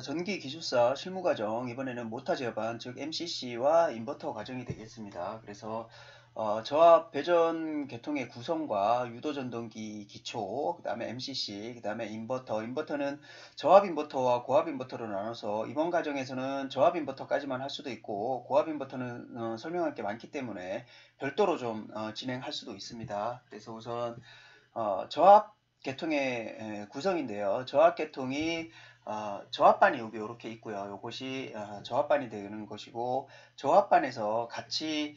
전기 기술사 실무과정 이번에는 모타 제어반 즉 MCC와 인버터 과정이 되겠습니다. 그래서 저압 배전 계통의 구성과 유도 전동기 기초, 그 다음에 MCC, 그 다음에 인버터는 저압 인버터와 고압 인버터로 나눠서 이번 과정에서는 저압 인버터까지만 할 수도 있고 고압 인버터는 설명할 게 많기 때문에 별도로 좀 진행할 수도 있습니다. 그래서 우선 저압 계통의 구성인데요. 저압 계통이 저압반이 여기 이렇게 있고요. 이것이 저압반이 되는 것이고 저압반에서 같이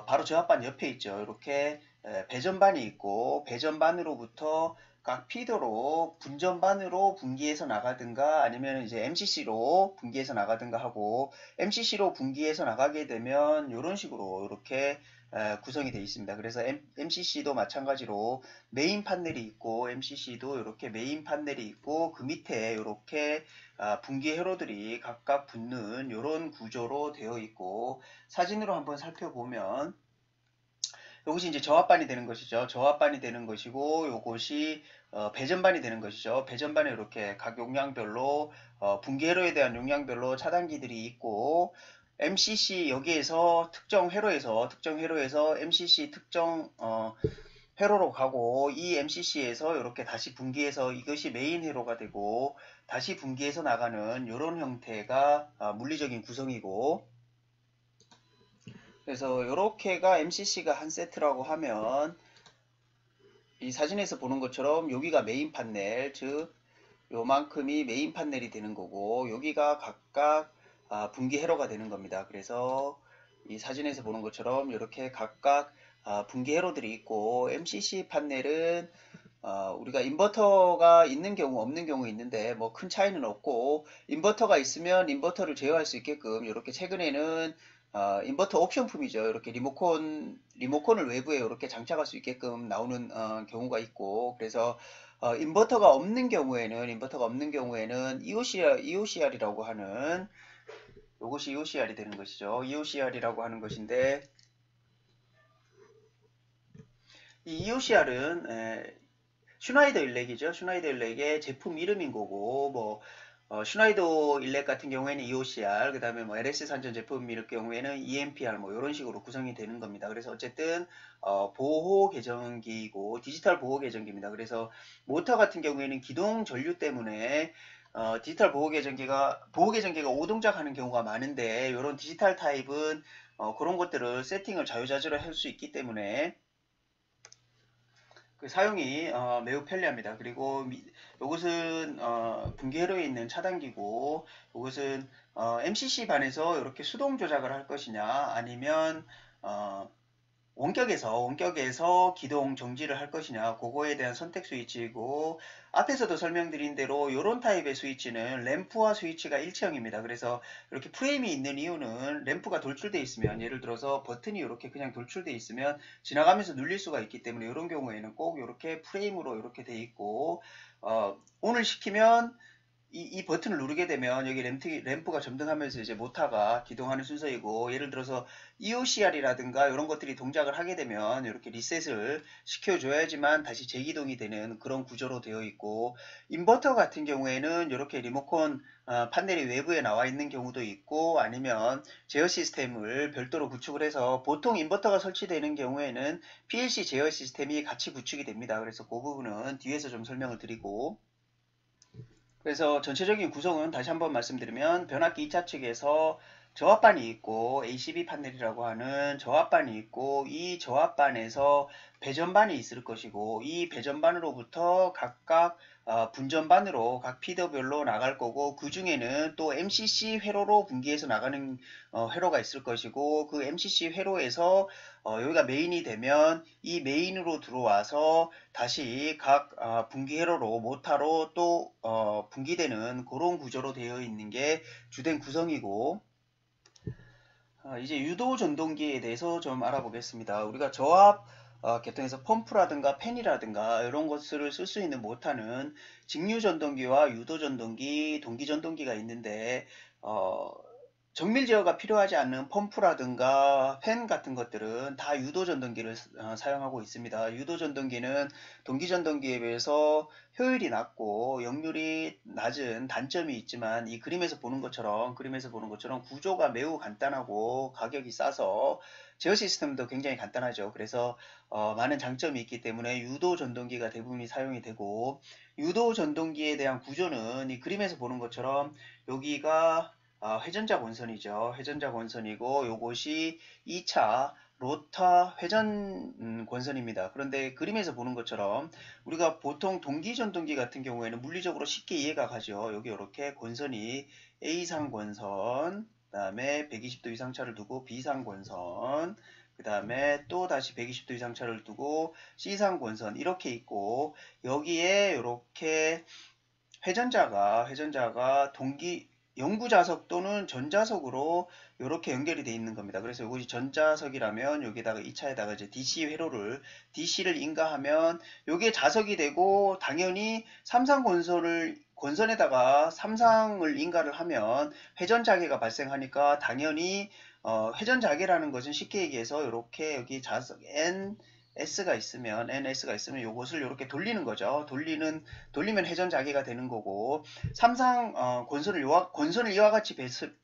바로 저압반 옆에 있죠. 이렇게 배전반이 있고 배전반으로부터 각 피더로 분전반으로 분기해서 나가든가 아니면 이제 MCC로 분기해서 나가든가 하고 MCC로 분기해서 나가게 되면 이런 식으로 이렇게 구성이 되어 있습니다. 그래서 MCC도 마찬가지로 메인 판넬이 있고 MCC도 이렇게 메인 판넬이 있고 그 밑에 이렇게 분기 회로들이 각각 붙는 이런 구조로 되어 있고 사진으로 한번 살펴보면 이것이 이제 저압반이 되는 것이죠. 저압반이 되는 것이고 이것이 배전반이 되는 것이죠. 배전반에 이렇게 각 용량별로 분기 회로에 대한 용량별로 차단기들이 있고 MCC 여기에서 특정 회로에서 MCC 특정 회로로 가고 이 MCC에서 이렇게 다시 분기해서 이것이 메인 회로가 되고 다시 분기해서 나가는 이런 형태가 물리적인 구성이고 그래서 이렇게가 MCC가 한 세트라고 하면 이 사진에서 보는 것처럼 여기가 메인 판넬 즉 요만큼이 메인 판넬이 되는 거고 여기가 각각 분기 회로가 되는 겁니다. 그래서 이 사진에서 보는 것처럼 이렇게 각각 분기 회로들이 있고 MCC 판넬은 우리가 인버터가 있는 경우 없는 경우 있는데 뭐 큰 차이는 없고 인버터가 있으면 인버터를 제어할 수 있게끔 이렇게 최근에는 인버터 옵션품이죠. 이렇게 리모컨을 외부에 이렇게 장착할 수 있게끔 나오는 경우가 있고 그래서 인버터가 없는 경우에는 EOCR이라고 하는 이것이 EOCR이 되는 것이죠. EOCR이라고 하는 것인데 이 EOCR은 슈나이더 일렉이죠. 슈나이더 일렉의 제품 이름인 거고 뭐 슈나이더 일렉 같은 경우에는 EOCR, 그 다음에 뭐 LS 산전 제품일 경우에는 EMPR 뭐 이런 식으로 구성이 되는 겁니다. 그래서 어쨌든 보호 계정기이고 디지털 보호 계정기입니다. 그래서 모터 같은 경우에는 기동 전류 때문에 디지털 보호 계정기가 오동작하는 경우가 많은데 이런 디지털 타입은 그런 것들을 세팅을 자유자재로 할 수 있기 때문에 그 사용이 매우 편리합니다. 그리고 이것은 분기 회로에 있는 차단기고 이것은 MCC 반에서 이렇게 수동 조작을 할 것이냐 아니면 어, 원격에서 기동 정지를 할 것이냐 그거에 대한 선택 스위치이고 앞에서도 설명드린 대로 이런 타입의 스위치는 램프와 스위치가 일체형입니다. 그래서 이렇게 프레임이 있는 이유는 램프가 돌출되어 있으면 예를 들어서 버튼이 이렇게 그냥 돌출되어 있으면 지나가면서 눌릴 수가 있기 때문에 이런 경우에는 꼭 이렇게 프레임으로 이렇게 되어 있고 ON을 시키면 이 버튼을 누르게 되면 여기 램프가 점등하면서 이제 모터가 기동하는 순서이고 예를 들어서 EOCR이라든가 이런 것들이 동작을 하게 되면 이렇게 리셋을 시켜줘야지만 다시 재기동이 되는 그런 구조로 되어 있고 인버터 같은 경우에는 이렇게 리모컨 판넬이 외부에 나와 있는 경우도 있고 아니면 제어 시스템을 별도로 구축을 해서 보통 인버터가 설치되는 경우에는 PLC 제어 시스템이 같이 구축이 됩니다. 그래서 그 부분은 뒤에서 좀 설명을 드리고 그래서 전체적인 구성은 다시 한번 말씀드리면 변압기 2차 측에서 저압반이 있고 ACB 판넬이라고 하는 저압반이 있고 이 저압반에서 배전반이 있을 것이고 이 배전반으로부터 각각 분전반으로 각 피더별로 나갈 거고 그 중에는 또 MCC 회로로 분기해서 나가는 회로가 있을 것이고 그 MCC 회로에서 여기가 메인이 되면 이 메인으로 들어와서 다시 각 분기 회로로 모타로 또 분기되는 그런 구조로 되어 있는 게 주된 구성이고 이제 유도 전동기에 대해서 좀 알아보겠습니다. 우리가 저압 계통에서 펌프라든가 팬이라든가 이런 것을 쓸 수 있는 모터는 직류 전동기와 유도 전동기, 동기 전동기가 있는데 정밀 제어가 필요하지 않는 펌프라든가 팬 같은 것들은 다 유도 전동기를 사용하고 있습니다. 유도 전동기는 동기 전동기에 비해서 효율이 낮고 역률이 낮은 단점이 있지만 이 그림에서 보는 것처럼 구조가 매우 간단하고 가격이 싸서 제어 시스템도 굉장히 간단하죠. 그래서 많은 장점이 있기 때문에 유도 전동기가 대부분이 사용이 되고, 유도 전동기에 대한 구조는 이 그림에서 보는 것처럼 여기가 회전자 본선이죠. 회전자 본선이고 요것이 2차 로터 회전 권선입니다. 그런데 그림에서 보는 것처럼 우리가 보통 동기 전동기 같은 경우에는 물리적으로 쉽게 이해가 가죠. 여기 이렇게 권선이 A상 권선, 그 다음에 120도 이상 차를 두고 B상 권선, 그 다음에 또 다시 120도 이상 차를 두고 C상 권선 이렇게 있고, 여기에 이렇게 회전자가 동기 영구자석 또는 전자석으로 이렇게 연결이 되어 있는 겁니다. 그래서 이것이 전자석이라면 여기다가 2차에다가 이제 DC를 인가하면 이게 자석이 되고, 당연히 삼상 권선에다가 삼상을 인가를 하면 회전 자개가 발생하니까 당연히 회전 자개라는 것은 쉽게 얘기해서 이렇게 여기 자석 NS가 있으면 요것을 이렇게 돌리는 거죠. 돌리면 회전 자개가 되는 거고, 삼상 권선을 이와 같이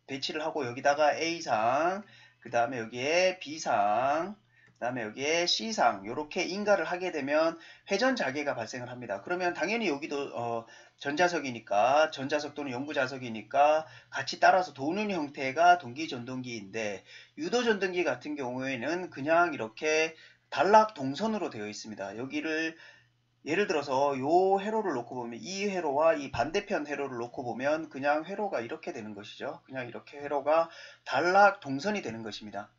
배치를 하고 여기다가 A상, 그 다음에 여기에 B상, 그 다음에 여기에 C상 이렇게 인가를 하게 되면 회전 자개가 발생을 합니다. 그러면 당연히 여기도 전자석 또는 영구자석이니까 같이 따라서 도는 형태가 동기 전동기인데, 유도 전동기 같은 경우에는 그냥 이렇게 단락 동선으로 되어 있습니다. 여기를 예를 들어서 요 회로를 놓고 보면, 이 회로와 이 반대편 회로를 놓고 보면 그냥 회로가 이렇게 되는 것이죠. 그냥 이렇게 회로가 단락 동선이 되는 것입니다.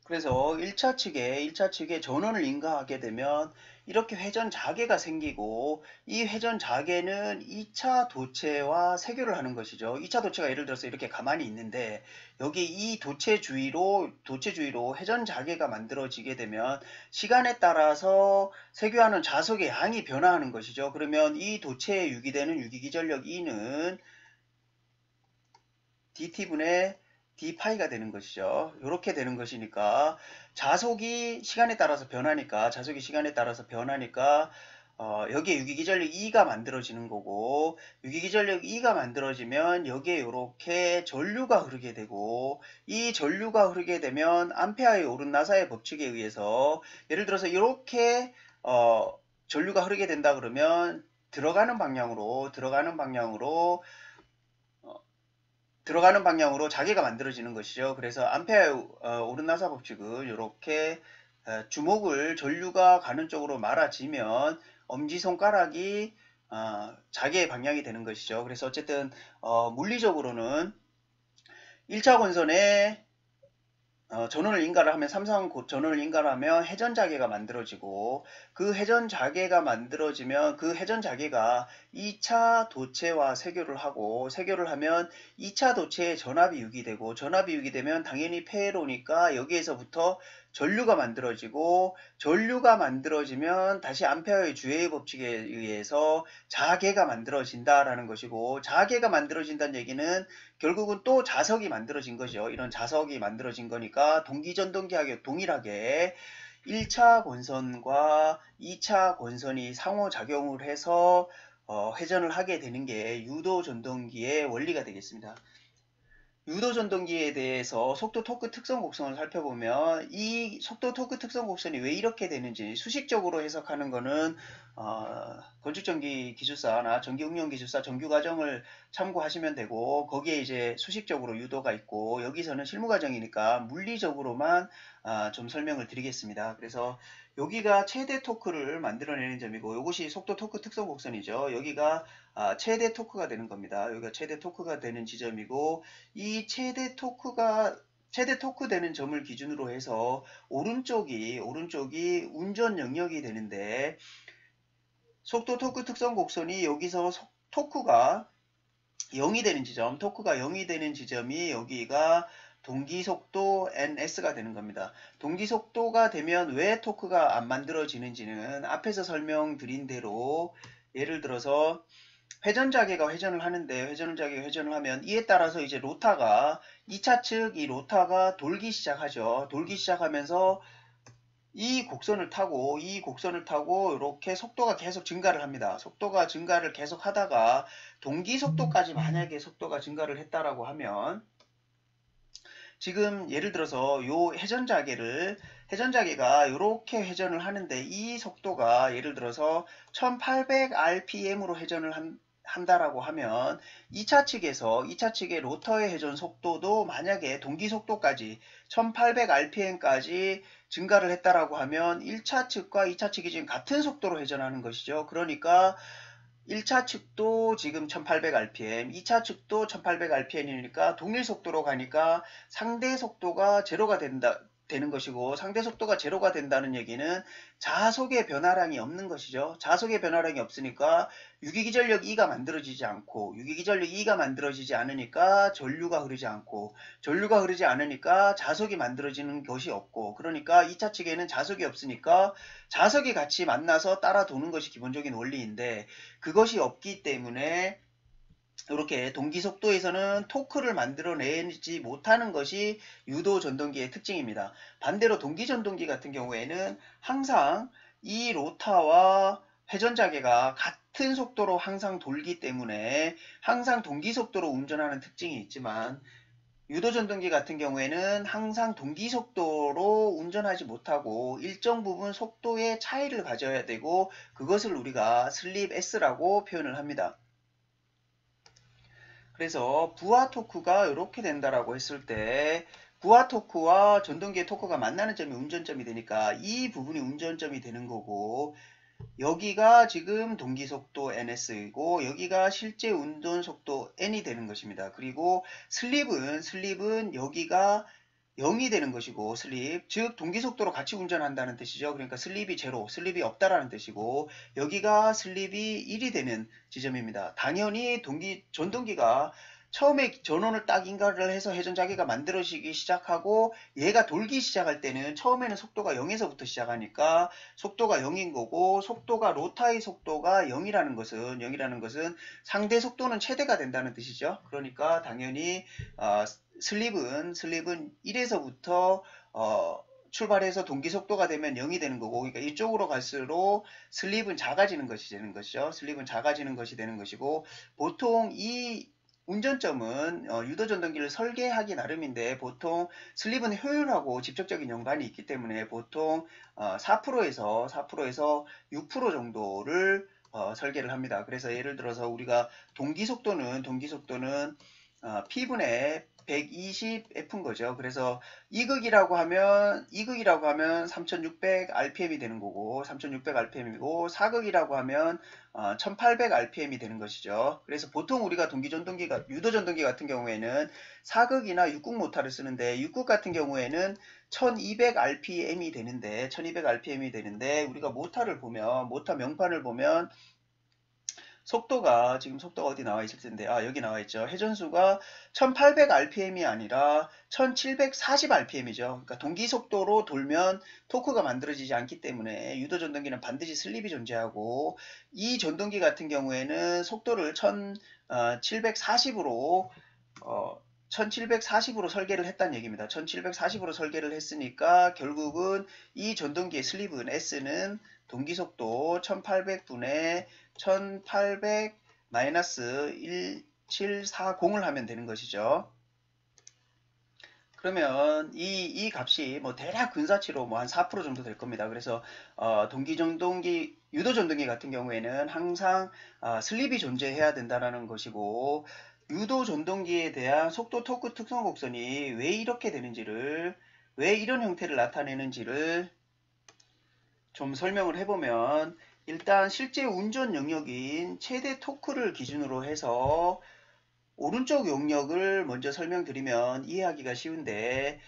그래서 1차 측에 전원을 인가하게 되면 이렇게 회전 자개가 생기고, 이 회전 자개는 2차 도체와 세교를 하는 것이죠. 2차 도체가 예를 들어서 이렇게 가만히 있는데 여기 이 도체 주위로 회전 자개가 만들어지게 되면 시간에 따라서 세교하는 자석의 양이 변화하는 것이죠. 그러면 이 도체에 유기되는 유기기전력 E는 dt분의 d파이가 되는 것이죠. 이렇게 되는 것이니까 자속이 시간에 따라서 변하니까 여기에 유기기전력 E가 만들어지는 거고, 유기기전력 E가 만들어지면 여기에 이렇게 전류가 흐르게 되고, 이 전류가 흐르게 되면 암페어의 오른나사의 법칙에 의해서 예를 들어서 이렇게 전류가 흐르게 된다 그러면 들어가는 방향으로 자개가 만들어지는 것이죠. 그래서 암페어의 오른나사 법칙은 이렇게 주먹을 전류가 가는 쪽으로 말아지면 엄지손가락이 자개의 방향이 되는 것이죠. 그래서 어쨌든 물리적으로는 1차 권선에 전원을 인가를 하면 전원을 인가를 하면 회전 자개가 만들어지고, 그 회전 자개가 만들어지면 그 회전 자개가 2차 도체와 세교를 하면 2차 도체에 전압이 유기되고, 전압이 유기되면 당연히 폐로니까 여기에서부터 전류가 만들어지고, 전류가 만들어지면 다시 암페어의 주해의 법칙에 의해서 자개가 만들어진다라는 것이고, 자개가 만들어진다는 얘기는 결국은 또 자석이 만들어진 거죠. 이런 자석이 만들어진 거니까 동기전동기하고 동일하게 1차 권선과 2차 권선이 상호작용을 해서 회전을 하게 되는 게 유도전동기의 원리가 되겠습니다. 유도전동기에 대해서 속도 토크 특성 곡선을 살펴보면, 이 속도 토크 특성 곡선이 왜 이렇게 되는지 수식적으로 해석하는 거는 건축전기 기술사나 전기응용기술사 정규과정을 참고하시면 되고, 거기에 이제 수식적으로 유도가 있고, 여기서는 실무과정이니까 물리적으로만 좀 설명을 드리겠습니다. 그래서 여기가 최대 토크를 만들어내는 점이고, 이것이 속도 토크 특성 곡선이죠. 여기가 최대 토크가 되는 겁니다. 여기가 최대 토크가 되는 지점이고, 이 최대 토크 되는 점을 기준으로 해서 오른쪽이 운전 영역이 되는데, 속도 토크 특성 곡선이 여기서 토크가 0이 되는 지점이 여기가 동기속도 NS가 되는 겁니다. 동기속도가 되면 왜 토크가 안 만들어지는지는 앞에서 설명드린 대로, 예를 들어서 회전자계가 회전을 하는데 회전자계가 회전을 하면 이에 따라서 이제 로타가 2차 측 이 로타가 돌기 시작하죠. 돌기 시작하면서 이 곡선을 타고 이렇게 속도가 계속 증가를 합니다. 속도가 증가를 계속 하다가 동기 속도까지 만약에 속도가 증가를 했다라고 하면 지금 예를 들어서 요 회전자계가 이렇게 회전을 하는데 이 속도가 예를 들어서 1800rpm으로 회전을 한다라고 하면 2차 측의 로터의 회전 속도도 만약에 동기 속도까지 1800rpm까지 증가를 했다라고 하면 1차 측과 2차 측이 지금 같은 속도로 회전하는 것이죠. 그러니까 1차 측도 지금 1800rpm, 2차 측도 1800rpm이니까 동일 속도로 가니까 상대 속도가 제로가 되는 것이고, 상대 속도가 제로가 된다는 얘기는 자속의 변화량이 없는 것이죠. 자속의 변화량이 없으니까 유기기전력 E가 만들어지지 않고, 유기기전력 E가 만들어지지 않으니까 전류가 흐르지 않고, 전류가 흐르지 않으니까 자속이 만들어지는 것이 없고, 그러니까 2차 측에는 자속이 없으니까 자석이 같이 만나서 따라 도는 것이 기본적인 원리인데, 그것이 없기 때문에 이렇게 동기 속도에서는 토크를 만들어내지 못하는 것이 유도 전동기의 특징입니다. 반대로 동기 전동기 같은 경우에는 항상 이 로타와 회전자계가 같은 속도로 항상 돌기 때문에 항상 동기 속도로 운전하는 특징이 있지만, 유도전동기 같은 경우에는 항상 동기 속도로 운전하지 못하고 일정 부분 속도의 차이를 가져야 되고, 그것을 우리가 슬립 S라고 표현을 합니다. 그래서 부하 토크가 이렇게 된다라고 했을 때 부하 토크와 전동기의 토크가 만나는 점이 운전점이 되니까 이 부분이 운전점이 되는 거고, 여기가 지금 동기속도 ns이고 여기가 실제 운전속도 n이 되는 것입니다. 그리고 슬립은 여기가 0이 되는 것이고, 즉 동기속도로 같이 운전한다는 뜻이죠. 그러니까 슬립이 제로, 슬립이 없다라는 뜻이고, 여기가 슬립이 1이 되는 지점입니다. 당연히 전동기가 처음에 전원을 딱 인가를 해서 회전자계가 만들어지기 시작하고 얘가 돌기 시작할 때는 처음에는 속도가 0에서부터 시작하니까 속도가 0인 거고, 속도가 로타의 속도가 0이라는 것은 상대 속도는 최대가 된다는 뜻이죠. 그러니까 당연히 슬립은 1에서부터 출발해서 동기 속도가 되면 0이 되는 거고, 그러니까 이쪽으로 갈수록 슬립은 작아지는 것이 되는 것이죠. 슬립은 작아지는 것이 되는 것이고, 보통 이 운전점은 유도전동기를 설계하기 나름인데, 보통 슬립은 효율하고 직접적인 연관이 있기 때문에 보통 4%에서 6% 정도를 설계를 합니다. 그래서 예를 들어서 우리가 동기 속도는 P분의 120F인 거죠. 그래서 이극이라고 하면 3600rpm이 되는 거고, 3600rpm이고, 사극이라고 하면 1800rpm이 되는 것이죠. 그래서 보통 우리가 유도전동기 같은 경우에는 사극이나 육극 모터를 쓰는데, 육극 같은 경우에는 1200rpm이 되는데 우리가 모터 명판을 보면 지금 속도가 어디 나와 있을 텐데, 여기 나와 있죠. 회전수가 1800rpm이 아니라 1740rpm이죠. 그러니까 동기 속도로 돌면 토크가 만들어지지 않기 때문에 유도전동기는 반드시 슬립이 존재하고, 이 전동기 같은 경우에는 속도를 1740으로 설계를 했다는 얘기입니다. 1740으로 설계를 했으니까 결국은 이 전동기의 슬립은 S는 동기속도 1800분의 1800 마이너스 1740을 하면 되는 것이죠. 그러면 이 값이 뭐 대략 근사치로 뭐 한 4% 정도 될 겁니다. 그래서 유도전동기 같은 경우에는 항상 슬립이 존재해야 된다는 것이고, 유도전동기에 대한 속도 토크 특성 곡선이 왜 이렇게 되는지를, 왜 이런 형태를 나타내는지를 좀 설명을 해보면, 일단 실제 운전 영역인 최대 토크를 기준으로 해서 오른쪽 용역을 먼저 설명드리면 이해하기가 쉬운데,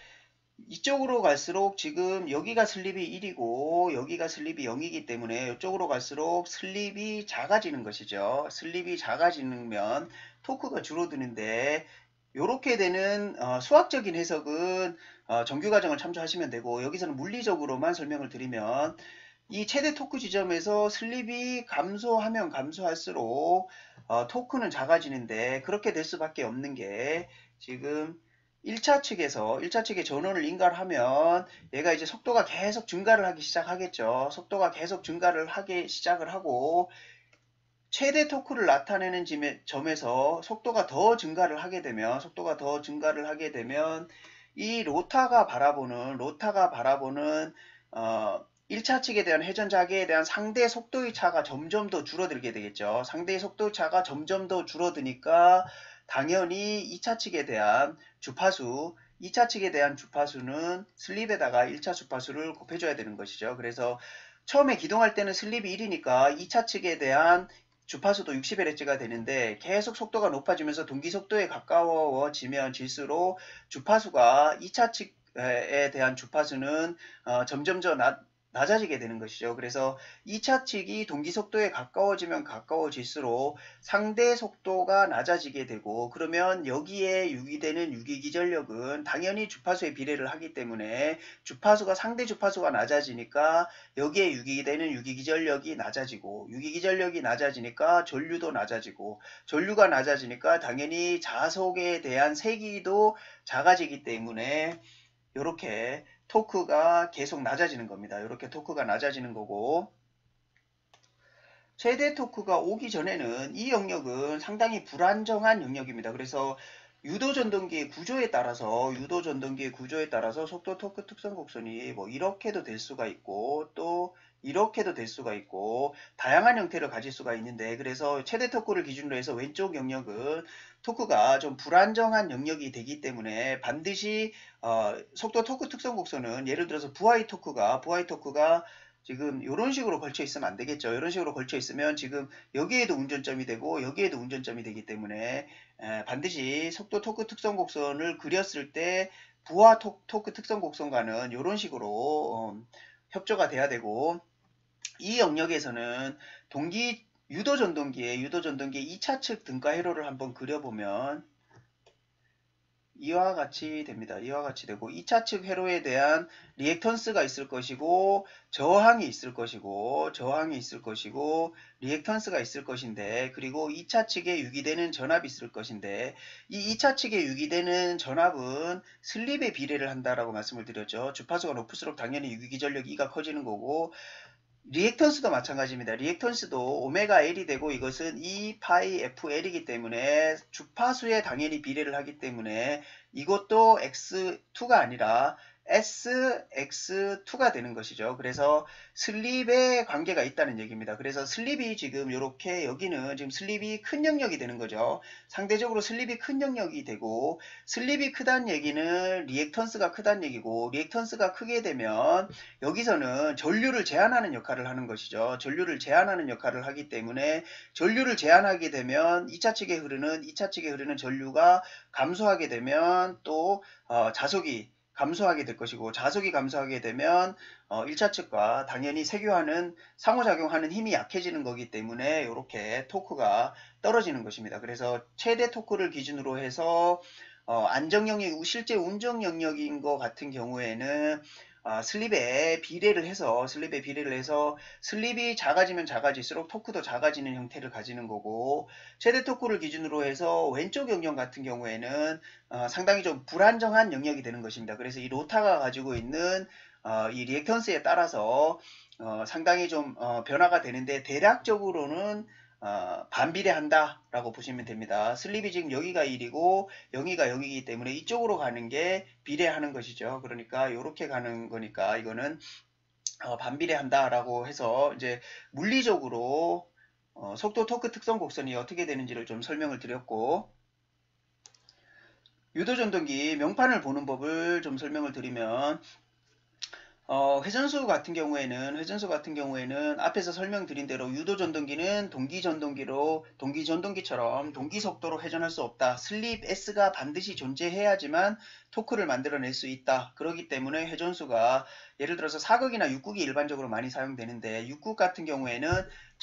이쪽으로 갈수록 지금 여기가 슬립이 1이고 여기가 슬립이 0이기 때문에 이쪽으로 갈수록 슬립이 작아지는 것이죠. 슬립이 작아지면 토크가 줄어드는데, 이렇게 되는 수학적인 해석은 정규과정을 참조하시면 되고, 여기서는 물리적으로만 설명을 드리면 이 최대 토크 지점에서 슬립이 감소하면 감소할수록 토크는 작아지는데 그렇게 될 수밖에 없는 게 지금 1차 측의 전원을 인가를 하면 얘가 이제 속도가 계속 증가를 하기 시작하겠죠. 속도가 계속 증가를 하기 시작을 하고 최대 토크를 나타내는 점에서 속도가 더 증가를 하게 되면 이 로타가 바라보는 1차 측에 대한 회전 자기에 대한 상대 속도의 차가 점점 더 줄어들게 되겠죠. 상대의 속도 차가 점점 더 줄어드니까 당연히 2차 측에 대한 주파수는 슬립에다가 1차 주파수를 곱해줘야 되는 것이죠. 그래서 처음에 기동할 때는 슬립이 1이니까 2차 측에 대한 주파수도 60Hz가 되는데 계속 속도가 높아지면서 동기 속도에 가까워지면 질수록 주파수가 2차 측에 대한 주파수는 점점 더 낮아지게 되는 것이죠. 그래서 2차 측이 동기 속도에 가까워지면 가까워질수록 상대 속도가 낮아지게 되고 그러면 여기에 유기되는 유기기전력은 당연히 주파수에 비례를 하기 때문에 상대 주파수가 낮아지니까 여기에 유기되는 유기기전력이 낮아지고 유기기전력이 낮아지니까 전류도 낮아지고 전류가 낮아지니까 당연히 자속에 대한 세기도 작아지기 때문에 이렇게 토크가 계속 낮아지는 겁니다. 이렇게 토크가 낮아지는 거고 최대 토크가 오기 전에는 이 영역은 상당히 불안정한 영역입니다. 그래서 유도전동기의 구조에 따라서 속도 토크 특성 곡선이 뭐 이렇게도 될 수가 있고 또 이렇게도 될 수가 있고 다양한 형태를 가질 수가 있는데 그래서 최대 토크를 기준으로 해서 왼쪽 영역은 토크가 좀 불안정한 영역이 되기 때문에 반드시 속도 토크 특성 곡선은 예를 들어서 부하의 토크가 지금 이런 식으로 걸쳐 있으면 안 되겠죠. 이런 식으로 걸쳐 있으면 지금 여기에도 운전점이 되고 여기에도 운전점이 되기 때문에 반드시 속도 토크 특성 곡선을 그렸을 때 부하 토크 특성 곡선과는 이런 식으로 협조가 돼야 되고 이 영역에서는 유도 전동기의 2차 측 등가 회로를 한번 그려보면 이와 같이 됩니다. 이와 같이 되고 2차 측 회로에 대한 리액턴스가 있을 것이고 저항이 있을 것이고 리액턴스가 있을 것인데 그리고 2차 측에 유기되는 전압이 있을 것인데 이 2차 측에 유기되는 전압은 슬립에 비례를 한다라고 말씀을 드렸죠. 주파수가 높을수록 당연히 유기기전력 E가 커지는 거고 리액턴스도 마찬가지입니다. 리액턴스도 오메가 L이 되고 이것은 2파이 FL이기 때문에 주파수에 당연히 비례를 하기 때문에 이것도 X2가 아니라 SX2가 되는 것이죠. 그래서 슬립에 관계가 있다는 얘기입니다. 그래서 슬립이 지금 이렇게 여기는 지금 슬립이 큰 영역이 되는 거죠. 상대적으로 슬립이 큰 영역이 되고 슬립이 크다는 얘기는 리액턴스가 크다는 얘기고 리액턴스가 크게 되면 여기서는 전류를 제한하는 역할을 하는 것이죠. 전류를 제한하는 역할을 하기 때문에 전류를 제한하게 되면 2차 측에 흐르는 전류가 감소하게 되면 또 자속이 감소하게 될 것이고 자속이 감소하게 되면 1차 측과 당연히 세교하는 상호작용하는 힘이 약해지는 거기 때문에 이렇게 토크가 떨어지는 것입니다. 그래서 최대 토크를 기준으로 해서 안정 영역, 실제 운정 영역인 것 같은 경우에는 슬립에 비례를 해서 슬립이 작아지면 작아질수록 토크도 작아지는 형태를 가지는 거고 최대 토크를 기준으로 해서 왼쪽 영역 같은 경우에는 상당히 좀 불안정한 영역이 되는 것입니다. 그래서 이 로타가 가지고 있는 이 리액턴스에 따라서 상당히 좀 변화가 되는데 대략적으로는 반비례한다 라고 보시면 됩니다. 슬립이 지금 여기가 1이고 여기가 0이기 때문에 이쪽으로 가는 게 비례하는 것이죠. 그러니까 이렇게 가는 거니까 이거는 반비례한다 라고 해서 이제 물리적으로 속도 토크 특성 곡선이 어떻게 되는지를 좀 설명을 드렸고 유도전동기 명판을 보는 법을 좀 설명을 드리면 회전수 같은 경우에는 앞에서 설명드린 대로 유도전동기는 동기전동기처럼 동기속도로 회전할 수 없다. 슬립 S가 반드시 존재해야지만 토크를 만들어낼 수 있다. 그렇기 때문에 회전수가 예를 들어서 4극이나 6극이 일반적으로 많이 사용되는데 6극 같은 경우에는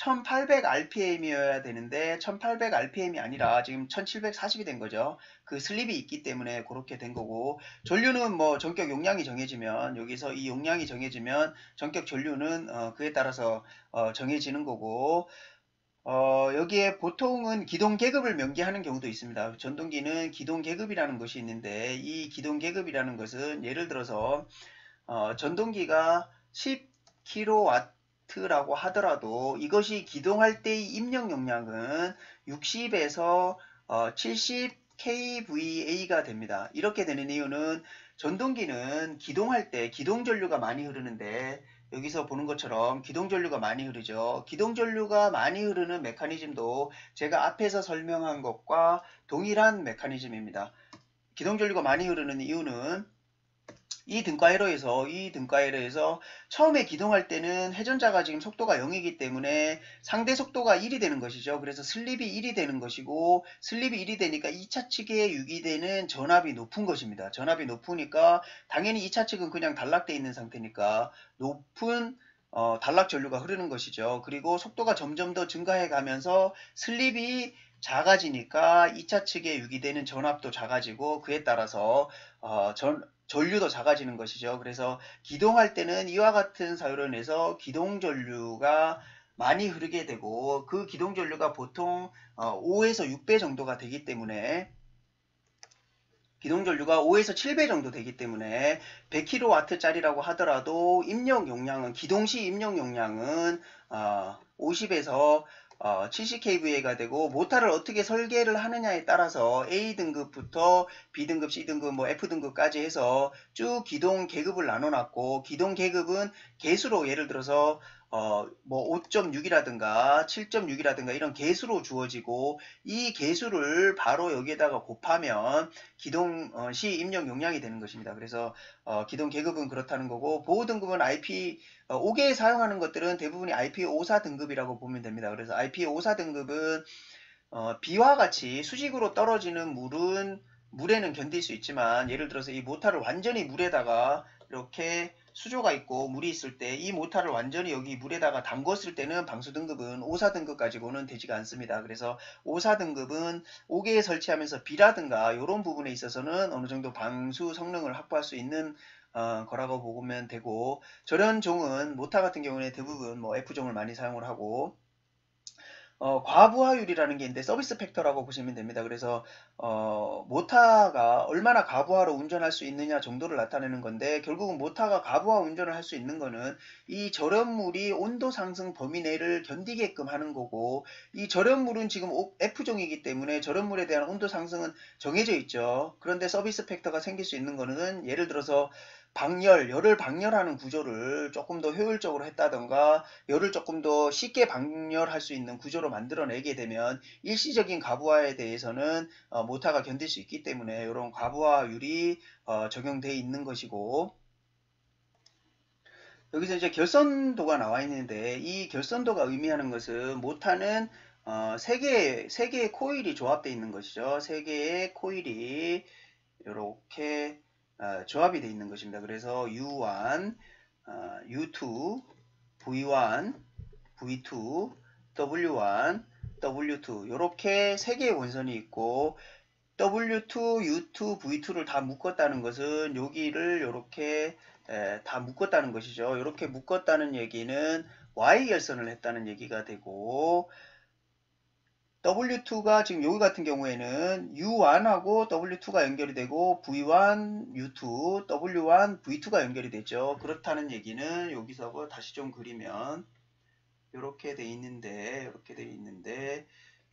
1800rpm이어야 되는데 1800rpm이 아니라 지금 1740이 된 거죠. 그 슬립이 있기 때문에 그렇게 된 거고, 전류는 뭐 전격 용량이 정해지면, 여기서 이 용량이 정해지면 전격 전류는 그에 따라서 정해지는 거고, 여기에 보통은 기동 계급을 명기하는 경우도 있습니다. 전동기는 기동 계급이라는 것이 있는데, 이 기동 계급이라는 것은 예를 들어서 전동기가 10kW라고 하더라도 이것이 기동할 때의 입력 용량은 60에서 70 kVA가 됩니다. 이렇게 되는 이유는 전동기는 기동할 때 기동전류가 많이 흐르는데, 여기서 보는 것처럼 기동전류가 많이 흐르죠. 기동전류가 많이 흐르는 메커니즘도 제가 앞에서 설명한 것과 동일한 메커니즘입니다. 기동전류가 많이 흐르는 이유는 이 등가에러에서 처음에 기동할 때는 회전자가 지금 속도가 0이기 때문에 상대 속도가 1이 되는 것이죠. 그래서 슬립이 1이 되는 것이고, 슬립이 1이 되니까 2차 측에 유기되는 전압이 높은 것입니다. 전압이 높으니까 당연히 2차 측은 그냥 단락되어 있는 상태니까 높은 단락 전류가 흐르는 것이죠. 그리고 속도가 점점 더 증가해 가면서 슬립이 작아지니까 2차 측에 유기되는 전압도 작아지고, 그에 따라서 전류도 작아지는 것이죠. 그래서 기동할 때는 이와 같은 사유로 인해서 기동전류가 많이 흐르게 되고, 그 기동전류가 보통 5에서 6배 정도가 되기 때문에, 기동전류가 5에서 7배 정도 되기 때문에 100kW짜리라고 하더라도 입력 용량은, 기동시 입력 용량은 50에서 70kVA가 되고, 모터를 어떻게 설계를 하느냐에 따라서 A등급부터 B등급, C등급, 뭐 F등급까지 해서 쭉 기동 계급을 나눠놨고, 기동 계급은 개수로 예를 들어서 뭐 5.6이라든가 7.6이라든가 이런 개수로 주어지고, 이 개수를 바로 여기에다가 곱하면 기동 시 입력 용량이 되는 것입니다. 그래서 기동 계급은 그렇다는 거고, 보호 등급은 IP 5개에 사용하는 것들은 대부분이 IP54 등급이라고 보면 됩니다. 그래서 IP54 등급은 비와 같이 수직으로 떨어지는 물에는 견딜 수 있지만, 예를 들어서 이 모터를 완전히 물에다가 이렇게 수조가 있고 물이 있을 때 이 모터를 완전히 여기 물에다가 담궜을 때는 방수 등급은 54 등급 가지고는 되지가 않습니다. 그래서 54 등급은 5개에 설치하면서 비라든가 이런 부분에 있어서는 어느 정도 방수 성능을 확보할 수 있는 거라고 보면 되고, 저런 종은 모터 같은 경우에 대부분 뭐 F종을 많이 사용을 하고, 과부하율이라는 게 있는데 서비스 팩터라고 보시면 됩니다. 그래서 모터가 얼마나 과부하로 운전할 수 있느냐 정도를 나타내는 건데, 결국은 모터가 과부하 운전을 할 수 있는 거는 이 절연물이 온도 상승 범위 내를 견디게끔 하는 거고, 이 절연물은 지금 F종이기 때문에 절연물에 대한 온도 상승은 정해져 있죠. 그런데 서비스 팩터가 생길 수 있는 거는, 예를 들어서 열을 방열하는 구조를 조금 더 효율적으로 했다던가, 열을 조금 더 쉽게 방열할 수 있는 구조로 만들어내게 되면 일시적인 과부하에 대해서는 모터가 견딜 수 있기 때문에 이런 과부하율이 적용되어 있는 것이고, 여기서 이제 결선도가 나와 있는데, 이 결선도가 의미하는 것은 모터는 세 개의 코일이 조합되어 있는 것이죠. 세 개의 코일이 이렇게 조합이 되어 있는 것입니다. 그래서 U1, U2, V1, V2, W1, W2 이렇게 세 개의 원선이 있고, W2, U2, V2를 다 묶었다는 것은 여기를 이렇게 다 묶었다는 것이죠. 이렇게 묶었다는 얘기는 Y결선을 했다는 얘기가 되고, W2가 지금 여기 같은 경우에는 U1하고 W2가 연결이 되고, V1, U2, W1, V2가 연결이 되죠. 그렇다는 얘기는 여기서 다시 좀 그리면 이렇게 돼 있는데,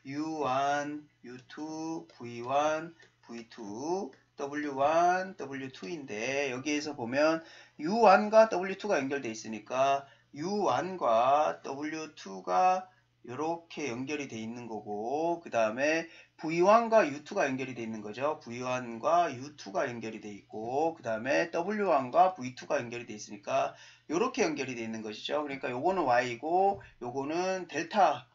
U1, U2, V1, V2, W1, W2인데, 여기에서 보면 U1과 W2가 연결되어 있으니까 U1과 W2가 이렇게 연결이 되어 있는 거고, 그 다음에 V1과 U2가 연결이 되어 있는 거죠. V1과 U2가 연결이 되어 있고, 그 다음에 W1과 V2가 연결이 되어 있으니까 이렇게 연결이 되어 있는 것이죠. 그러니까 요거는 Y고 요거는 델타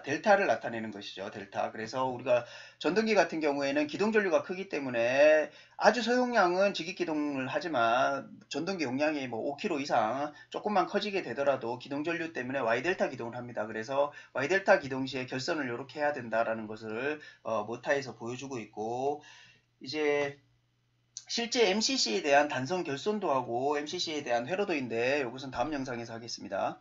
델타를 나타내는 것이죠. 델타. 그래서 우리가 전등기 같은 경우에는 기동 전류가 크기 때문에 아주 소용량은 직입 기동을 하지만 전등기 용량이 뭐 5kg 이상 조금만 커지게 되더라도 기동 전류 때문에 Y델타 기동을 합니다. 그래서 Y델타 기동 시에 결선을 이렇게 해야 된다라는 것을 모타에서 보여주고 있고, 이제 실제 MCC에 대한 단선 결손도 하고 MCC에 대한 회로도인데 이것은 다음 영상에서 하겠습니다.